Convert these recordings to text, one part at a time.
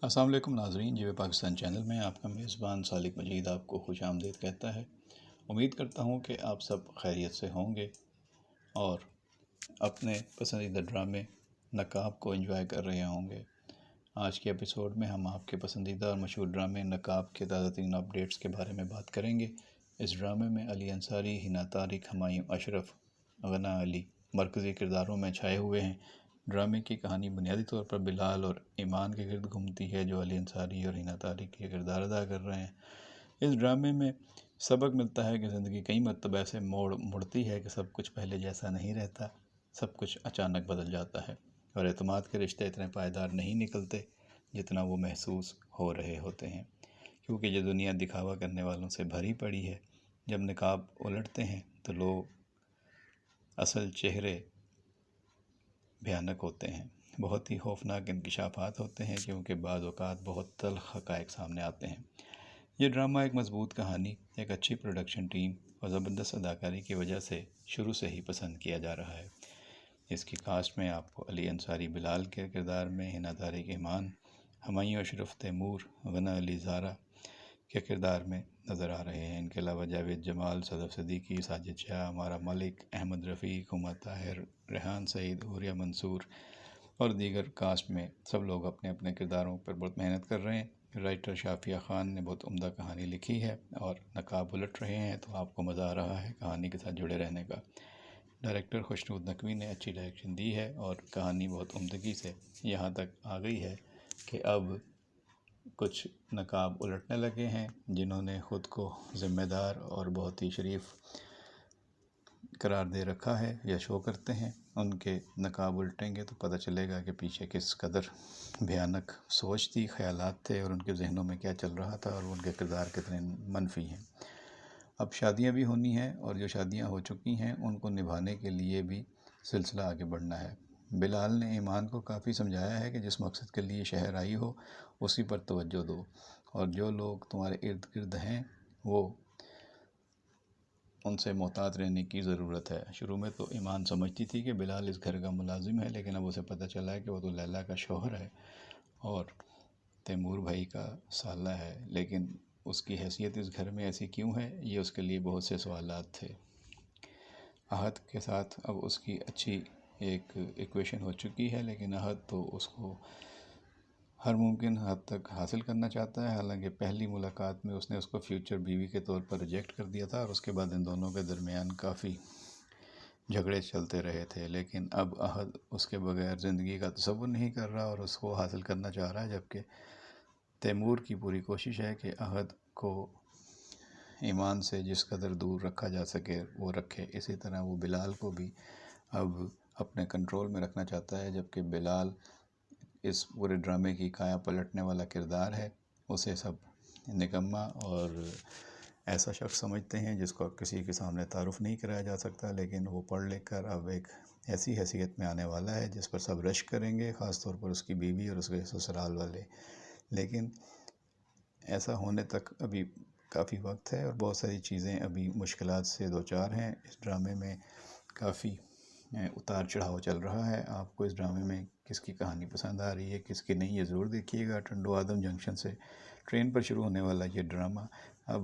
السلام علیکم ناظرین، جی پاکستان چینل میں آپ کا میزبان سالک مجید آپ کو خوش آمدید کہتا ہے۔ امید کرتا ہوں کہ آپ سب خیریت سے ہوں گے اور اپنے پسندیدہ ڈرامے نقاب کو انجوائے کر رہے ہوں گے۔ آج کے ایپیسوڈ میں ہم آپ کے پسندیدہ اور مشہور ڈرامے نقاب کے تازہ ترین اپڈیٹس کے بارے میں بات کریں گے۔ اس ڈرامے میں علی انصاری، ہنا طارق، ہمایوں اشرف، غنا علی مرکزی کرداروں میں چھائے ہوئے ہیں۔ ڈرامے کی کہانی بنیادی طور پر بلال اور ایمان کے گرد گھومتی ہے، جو علی انصاری اور ہنا طارق کے کردار ادا کر رہے ہیں۔ اس ڈرامے میں سبق ملتا ہے کہ زندگی کئی مرتبہ ایسے مڑتی ہے کہ سب کچھ پہلے جیسا نہیں رہتا، سب کچھ اچانک بدل جاتا ہے اور اعتماد کے رشتے اتنے پائیدار نہیں نکلتے جتنا وہ محسوس ہو رہے ہوتے ہیں، کیونکہ یہ دنیا دکھاوا کرنے والوں سے بھری پڑی ہے۔ جب نقاب الٹتے ہیں تو لوگ اصل چہرے بھیانک ہوتے ہیں، بہت ہی خوفناک انکشافات ہوتے ہیں، کیونکہ بعض اوقات بہت تلخ حقائق سامنے آتے ہیں۔ یہ ڈرامہ ایک مضبوط کہانی، ایک اچھی پروڈکشن ٹیم اور زبردست اداکاری کی وجہ سے شروع سے ہی پسند کیا جا رہا ہے۔ اس کی کاسٹ میں آپ کو علی انصاری بلال کے کردار میں، ہنا طارق ایمان، ہمایوں اشرف تیمور، غنا علی زارا کے کردار میں نظر آ رہے ہیں۔ ان کے علاوہ جاوید جمال، صدف صدیقی، ساجد شاہ، امارہ ملک، احمد رفیق، ہما طاہر، ریحان سعید، حوریہ منصور اور دیگر کاسٹ میں سب لوگ اپنے اپنے کرداروں پر بہت محنت کر رہے ہیں۔ رائٹر شافیہ خان نے بہت عمدہ کہانی لکھی ہے اور نقاب الٹ رہے ہیں تو آپ کو مزہ آ رہا ہے کہانی کے ساتھ جڑے رہنے کا۔ ڈائریکٹر خوشنود نقوی نے اچھی ڈائریکشن دی ہے اور کہانی بہت عمدگی سے یہاں تک آ گئی ہے کہ اب کچھ نقاب الٹنے لگے ہیں جنہوں نے خود کو ذمہ دار اور بہت ہی شریف قرار دے رکھا ہے یا شو کرتے ہیں، ان کے نقاب الٹیں گے تو پتہ چلے گا کہ پیچھے کس قدر بھیانک سوچ تھی، خیالات تھے اور ان کے ذہنوں میں کیا چل رہا تھا اور ان کے کردار کتنے منفی ہیں۔ اب شادیاں بھی ہونی ہیں اور جو شادیاں ہو چکی ہیں ان کو نبھانے کے لیے بھی سلسلہ آگے بڑھنا ہے۔ بلال نے ایمان کو کافی سمجھایا ہے کہ جس مقصد کے لیے شہر آئی ہو اسی پر توجہ دو، اور جو لوگ تمہارے ارد گرد ہیں وہ ان سے محتاط رہنے کی ضرورت ہے۔ شروع میں تو ایمان سمجھتی تھی کہ بلال اس گھر کا ملازم ہے، لیکن اب اسے پتہ چلا ہے کہ وہ تو لیلا کا شوہر ہے اور تیمور بھائی کا سالہ ہے، لیکن اس کی حیثیت اس گھر میں ایسی کیوں ہے، یہ اس کے لیے بہت سے سوالات تھے۔ احد کے ساتھ اب اس کی اچھی ایک ایکویشن ہو چکی ہے، لیکن احد تو اس کو ہر ممکن حد تک حاصل کرنا چاہتا ہے، حالانکہ پہلی ملاقات میں اس نے اس کو فیوچر بیوی کے طور پر ریجیکٹ کر دیا تھا اور اس کے بعد ان دونوں کے درمیان کافی جھگڑے چلتے رہے تھے، لیکن اب احد اس کے بغیر زندگی کا تصور نہیں کر رہا اور اس کو حاصل کرنا چاہ رہا ہے، جبکہ تیمور کی پوری کوشش ہے کہ احد کو ایمان سے جس قدر دور رکھا جا سکے وہ رکھے۔ اسی طرح وہ بلال کو بھی اب اپنے کنٹرول میں رکھنا چاہتا ہے، جبکہ بلال اس پورے ڈرامے کی کایا پلٹنے والا کردار ہے۔ اسے سب نکما اور ایسا شخص سمجھتے ہیں جس کو کسی کے سامنے تعارف نہیں کرایا جا سکتا، لیکن وہ پڑھ لکھ کر اب ایک ایسی حیثیت میں آنے والا ہے جس پر سب رشک کریں گے، خاص طور پر اس کی بیوی اور اس کے سسرال والے۔ لیکن ایسا ہونے تک ابھی کافی وقت ہے اور بہت ساری چیزیں ابھی مشکلات سے دوچار ہیں۔ اس ڈرامے میں کافی اتار چڑھاؤ چل رہا ہے۔ آپ کو اس ڈرامے میں کس کی کہانی پسند آ رہی ہے، کس کی نہیں، یہ ضرور دیکھیے گا۔ ٹنڈو آدم جنکشن سے ٹرین پر شروع ہونے والا یہ ڈرامہ اب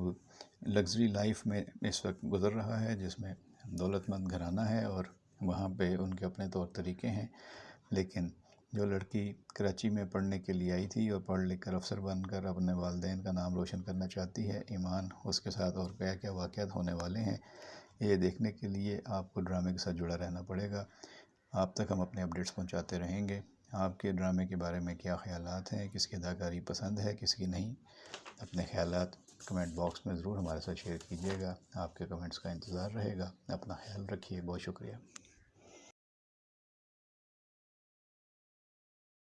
لگژری لائف میں اس وقت گزر رہا ہے، جس میں دولت مند گھرانہ ہے اور وہاں پہ ان کے اپنے طور طریقے ہیں، لیکن جو لڑکی کراچی میں پڑھنے کے لیے آئی تھی اور پڑھ لکھ کر افسر بن کر اپنے والدین کا نام روشن کرنا چاہتی ہے، ایمان اس کے ساتھ اور کیا کیا واقعات ہونے والے ہیں، یہ دیکھنے کے لیے آپ کو ڈرامے کے ساتھ جڑا رہنا پڑے گا۔ آپ تک ہم اپنے اپڈیٹس پہنچاتے رہیں گے۔ آپ کے ڈرامے کے بارے میں کیا خیالات ہیں، کس کی اداکاری پسند ہے، کس کی نہیں، اپنے خیالات کمنٹ باکس میں ضرور ہمارے ساتھ شیئر کیجیے گا۔ آپ کے کمنٹس کا انتظار رہے گا۔ اپنا خیال رکھیے، بہت شکریہ۔